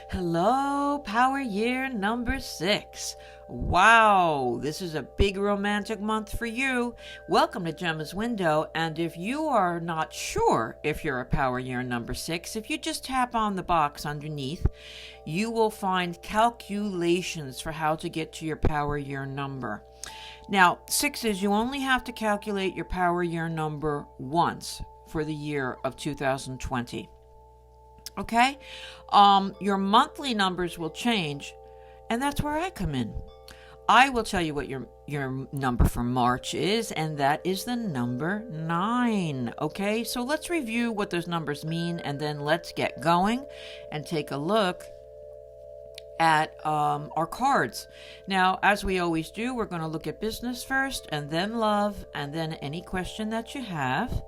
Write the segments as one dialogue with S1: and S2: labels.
S1: Hello, power year number 6. Wow, this is a big romantic month for you. Welcome to Gemma's Window. And if you are not sure if you're a power year number 6, if you just tap on the box underneath, you will find calculations for how to get to your power year number. Now, 6 is you only have to calculate your power year number once for the year of 2020. Okay? Your monthly numbers will change, and that's where I come in. I will tell you what your number for March is, and that is the number 9. Okay? So let's review what those numbers mean, and then let's get going and take a look at our cards. Now, as we always do, we're going to look at business first, and then love, and then any question that you have.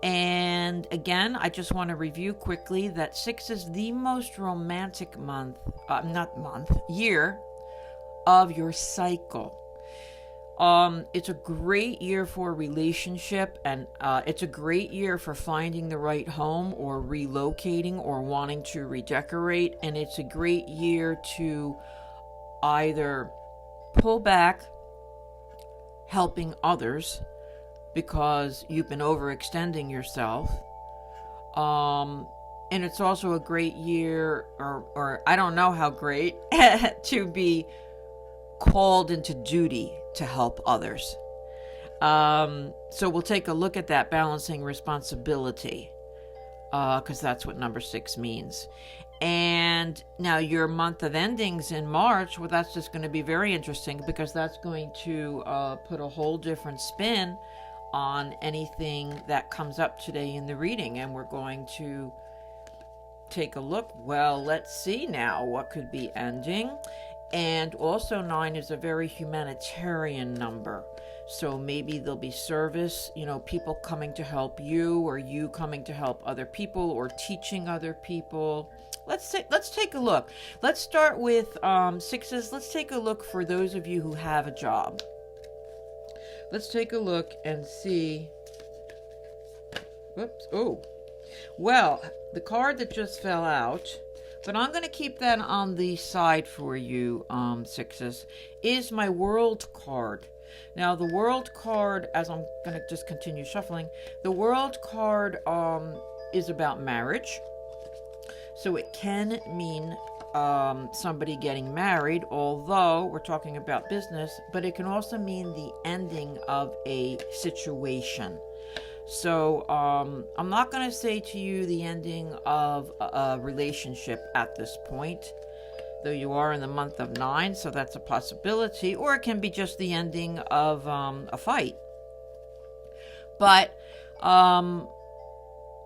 S1: And again, I just want to review quickly that 6 is the most romantic year of your cycle. It's a great year for a relationship, and it's a great year for finding the right home or relocating or wanting to redecorate. And it's a great year to either pull back, helping others, because you've been overextending yourself. And it's also a great year, or I don't know how great, to be called into duty to help others. So we'll take a look at that balancing responsibility, because that's what number 6 means. And now your month of endings in March, well, that's just going to be very interesting, because that's going to put a whole different spin on anything that comes up today in the reading. And we're going to take a look. Well, let's see now what could be ending. And also 9 is a very humanitarian number. So maybe there'll be service, people coming to help you, or you coming to help other people, or teaching other people. Let's take a look. Let's start with 6s. Let's take a look for those of you who have a job. Let's take a look and see. Whoops. Oh. Well, the card that just fell out, but I'm going to keep that on the side for you, 6s, is my World card. Now, the World card, as I'm going to just continue shuffling, the World card is about marriage. So it can mean somebody getting married, although we're talking about business, but it can also mean the ending of a situation. So I'm not going to say to you the ending of a relationship at this point, though you are in the month of 9, so that's a possibility, or it can be just the ending of a fight. But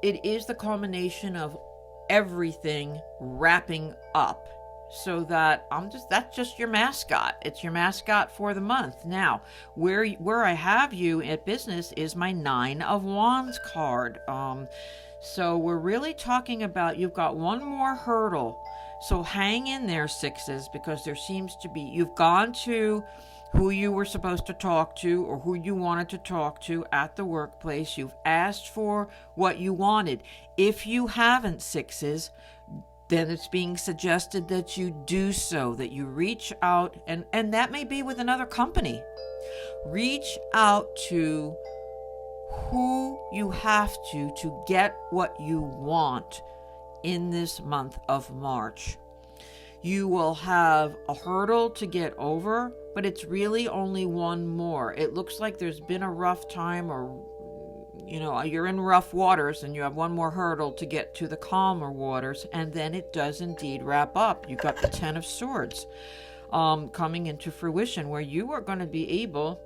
S1: it is the culmination of everything wrapping up, so that that's just your mascot. It's your mascot for the month. Now, where I have you at business is my 9 of Wands card. So we're really talking about, you've got one more hurdle. So hang in there, 6s, because there seems to be, you've gone to who you were supposed to talk to, or who you wanted to talk to at the workplace. You've asked for what you wanted. If you haven't, 6s, then it's being suggested that you do so, that you reach out, and that may be with another company. Reach out to who you have to get what you want in this month of March. You will have a hurdle to get over, but it's really only one more. It looks like there's been a rough time, or you're in rough waters, and you have one more hurdle to get to the calmer waters, and then it does indeed wrap up. You've got the 10 of Swords coming into fruition, where you are going to be able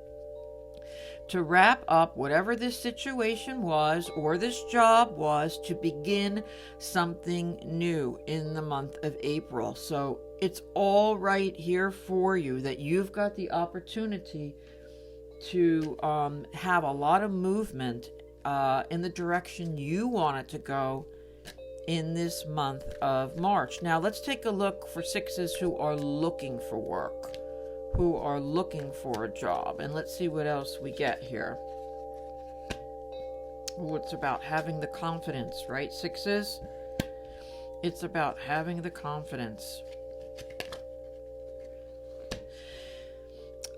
S1: to wrap up whatever this situation was, or this job was, to begin something new in the month of April. So it's all right here for you, that you've got the opportunity to have a lot of movement in the direction you want it to go in this month of March. Now, let's take a look for 6s who are looking for work, who are looking for a job, and let's see what else we get here. Oh, it's about having the confidence, right, 6s? It's about having the confidence.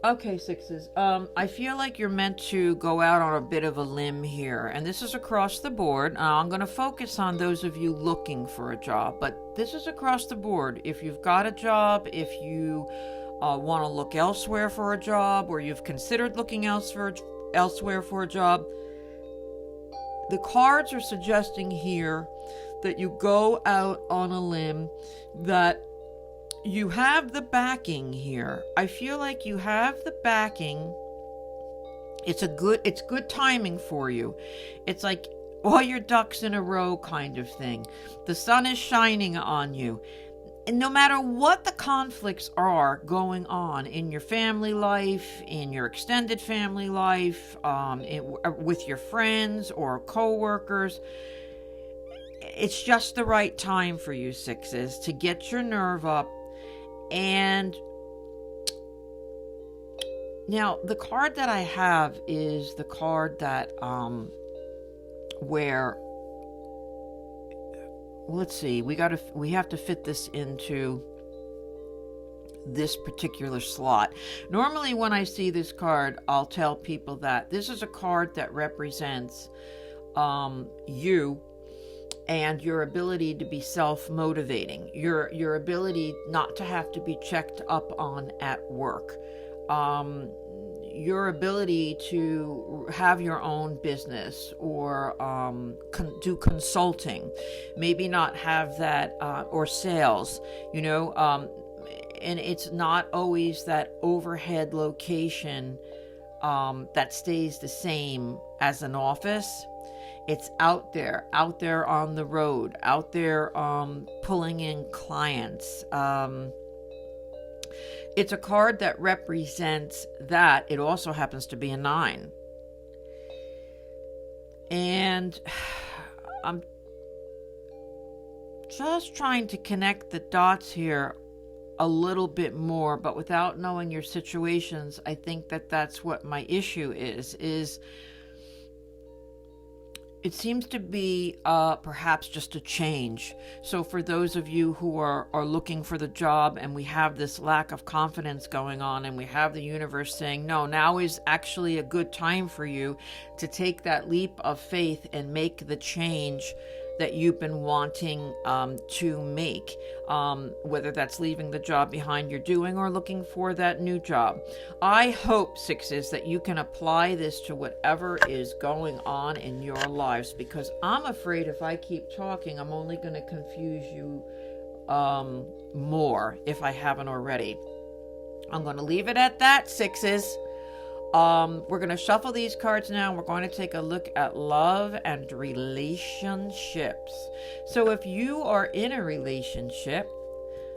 S1: Okay, sixes. I feel like you're meant to go out on a bit of a limb here, and this is across the board. I'm going to focus on those of you looking for a job, but this is across the board. If you've got a job, if you want to look elsewhere for a job, or you've considered looking elsewhere for a job, the cards are suggesting here that you go out on a limb, that you have the backing here. I feel like you have the backing. It's good timing for you. It's like all your ducks in a row kind of thing. The sun is shining on you. And no matter what the conflicts are going on in your family life, in your extended family life, with your friends or coworkers, it's just the right time for you, sixes, to get your nerve up. And now the card that I have is the card that where, let's see, we have to fit this into this particular slot. Normally when I see this card, I'll tell people that this is a card that represents you and your ability to be self-motivating, your ability not to have to be checked up on at work, your ability to have your own business or do consulting, maybe not have that, or sales, and it's not always that overhead location that stays the same as an office. It's out there on the road, out there pulling in clients. It's a card that represents that. It also happens to be a 9. And I'm just trying to connect the dots here a little bit more, but without knowing your situations, I think that that's what my issue is it seems to be perhaps just a change. So for those of you who are looking for the job and we have this lack of confidence going on and we have the universe saying, no, now is actually a good time for you to take that leap of faith and make the change that you've been wanting to make, whether that's leaving the job behind you're doing or looking for that new job. I hope, sixes, that you can apply this to whatever is going on in your lives, because I'm afraid if I keep talking, I'm only going to confuse you more if I haven't already. I'm going to leave it at that, sixes. We're going to shuffle these cards now, and we're going to take a look at love and relationships. So if you are in a relationship,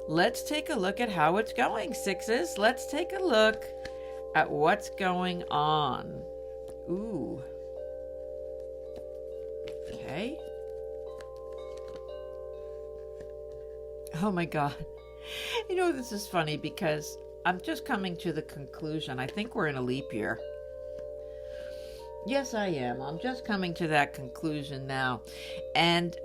S1: let's take a look at how it's going, sixes. Let's take a look at what's going on. Ooh. Okay. Oh my God. This is funny because I'm just coming to the conclusion. I think we're in a leap year. Yes, I am. I'm just coming to that conclusion now. And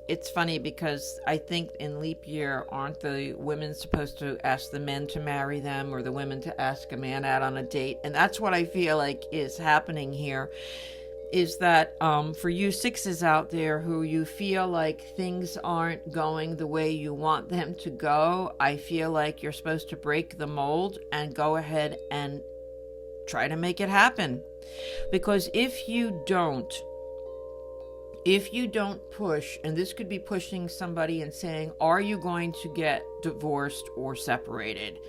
S1: it's funny because I think in leap year, aren't the women supposed to ask the men to marry them, or the women to ask a man out on a date? And that's what I feel like is happening here, is that for you sixes out there who you feel like things aren't going the way you want them to go, I feel like you're supposed to break the mold and go ahead and try to make it happen. Because if you don't push, and this could be pushing somebody and saying, are you going to get divorced or separated?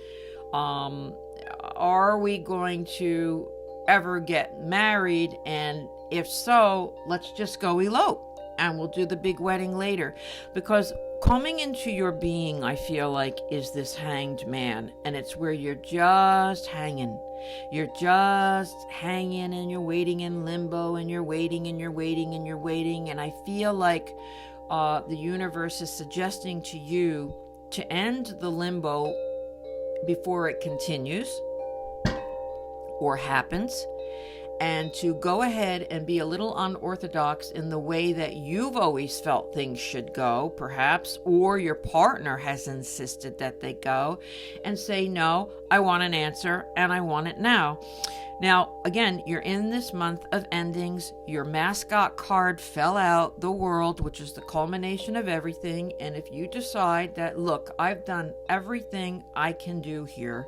S1: Are we going to ever get married? And if so, let's just go elope and we'll do the big wedding later. Because coming into your being, I feel like, is this hanged man, and it's where you're just hanging. You're just hanging and you're waiting in limbo, and you're waiting and you're waiting and you're waiting. And I feel like the universe is suggesting to you to end the limbo before it continues or happens, and to go ahead and be a little unorthodox in the way that you've always felt things should go, perhaps, or your partner has insisted that they go, and say, no, I want an answer and I want it now. Now, again, you're in this month of endings. Your mascot card fell out, the world, which is the culmination of everything. And if you decide that, look, I've done everything I can do here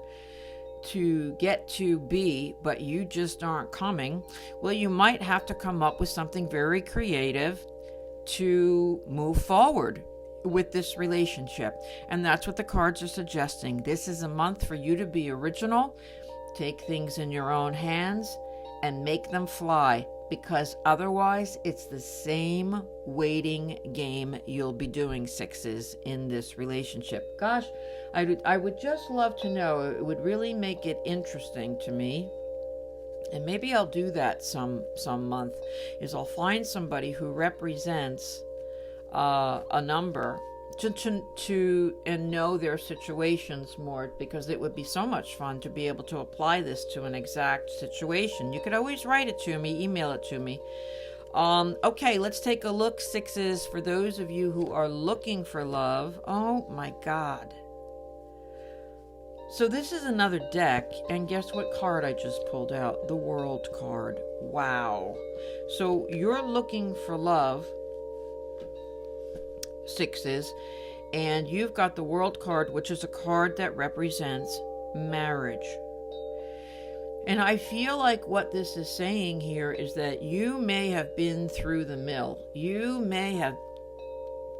S1: to get to B, but you just aren't coming, well, you might have to come up with something very creative to move forward with this relationship. And that's what the cards are suggesting. This is a month for you to be original, take things in your own hands, and make them fly, because otherwise it's the same waiting game you'll be doing, sixes, in this relationship. Gosh, I would just love to know. It would really make it interesting to me. And maybe I'll do that some month, is I'll find somebody who represents a number to and know their situations more, because it would be so much fun to be able to apply this to an exact situation. You could always write it to me, email it to me. Okay, let's take a look, sixes, for those of you who are looking for love. Oh my God. So this is another deck, and guess what card I just pulled out? The World card. Wow. So you're looking for love, sixes, and you've got the World card, which is a card that represents marriage. And I feel like what this is saying here is that you may have been through the mill. You may have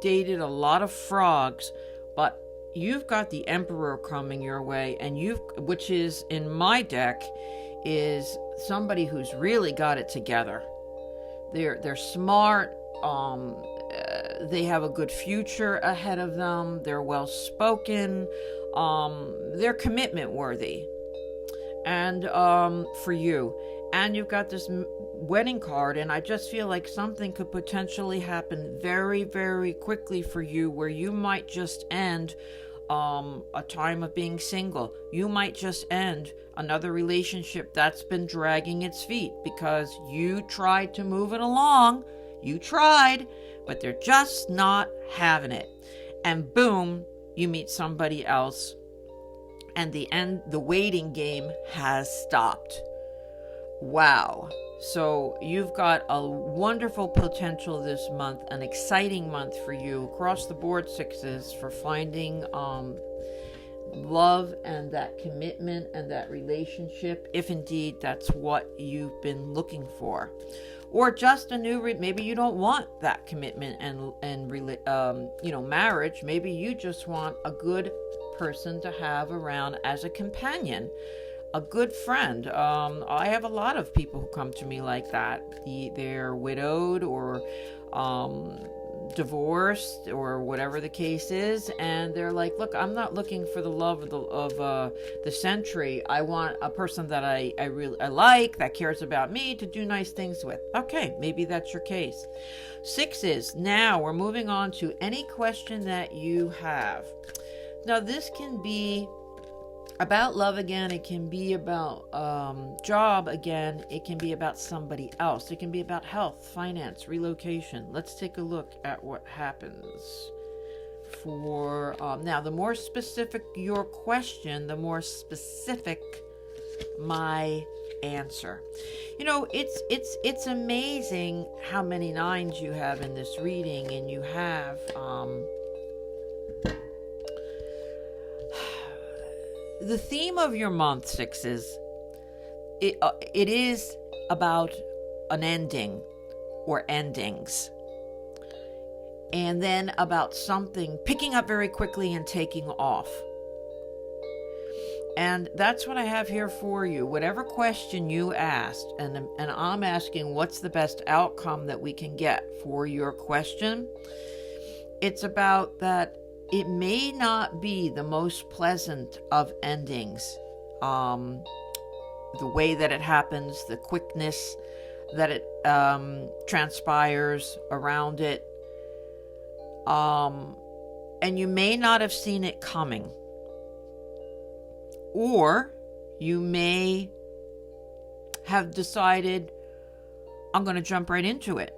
S1: dated a lot of frogs, but you've got the Emperor coming your way, and which is in my deck is somebody who's really got it together. They're smart. They have a good future ahead of them. They're well spoken. They're commitment worthy. And for you, and you've got this wedding card, and I just feel like something could potentially happen very, very quickly for you, where you might just end a time of being single. You might just end another relationship that's been dragging its feet because you tried to move it along. You tried, but they're just not having it. And boom, you meet somebody else, and the waiting game has stopped. Wow. So you've got a wonderful potential this month, an exciting month for you across the board, sixes, for finding love and that commitment and that relationship, if indeed that's what you've been looking for. Or just a new, maybe you don't want that commitment and marriage. Maybe you just want a good person to have around as a companion, a good friend. I have a lot of people who come to me like that. They're widowed or divorced or whatever the case is, and they're like, look, I'm not looking for the love of the century. I want a person that I like, that cares about me, to do nice things with. Okay, maybe that's your case. Sixes, now we're moving on to any question that you have. Now this can be about love again. It can be about job again. It can be about somebody else. It can be about health, finance, relocation. Let's take a look at what happens for now. The more specific your question, the more specific my answer. You know, it's amazing how many nines you have in this reading, and you have the theme of your month, sixes, it is about an ending or endings, and then about something picking up very quickly and taking off. And that's what I have here for you. Whatever question you asked, and I'm asking what's the best outcome that we can get for your question. It's about that it may not be the most pleasant of endings. The way that it happens, the quickness that it transpires around it. And you may not have seen it coming. Or you may have decided, I'm going to jump right into it.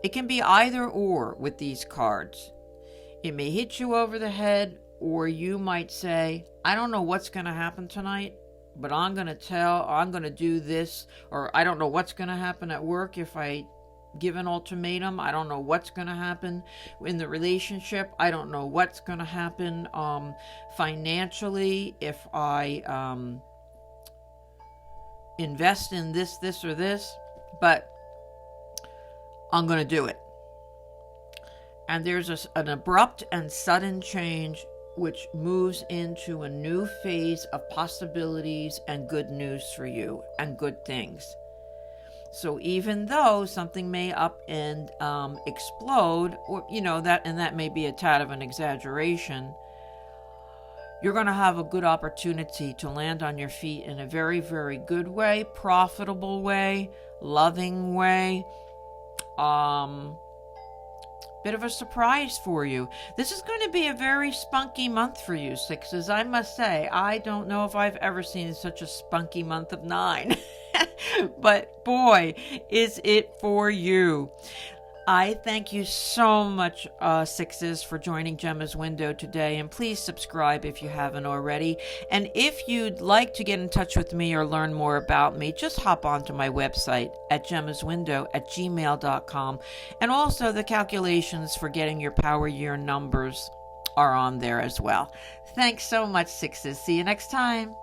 S1: It can be either or with these cards. It may hit you over the head, or you might say, I don't know what's going to happen tonight, but I'm going to do this, or I don't know what's going to happen at work if I give an ultimatum. I don't know what's going to happen in the relationship. I don't know what's going to happen financially if I invest in this, or this, but I'm going to do it. And there's an abrupt and sudden change which moves into a new phase of possibilities and good news for you and good things. So even though something may up and explode, or that may be a tad of an exaggeration, you're going to have a good opportunity to land on your feet in a very, very good way, profitable way, loving way. Bit of a surprise for you. This is going to be a very spunky month for you, Sixes. I must say, I don't know if I've ever seen such a spunky month of 9. But boy, is it for you. I thank you so much, Sixes, for joining Jemma's Window today. And please subscribe if you haven't already. And if you'd like to get in touch with me or learn more about me, just hop onto my website at gemmaswindow@gmail.com. And also the calculations for getting your power year numbers are on there as well. Thanks so much, Sixes. See you next time.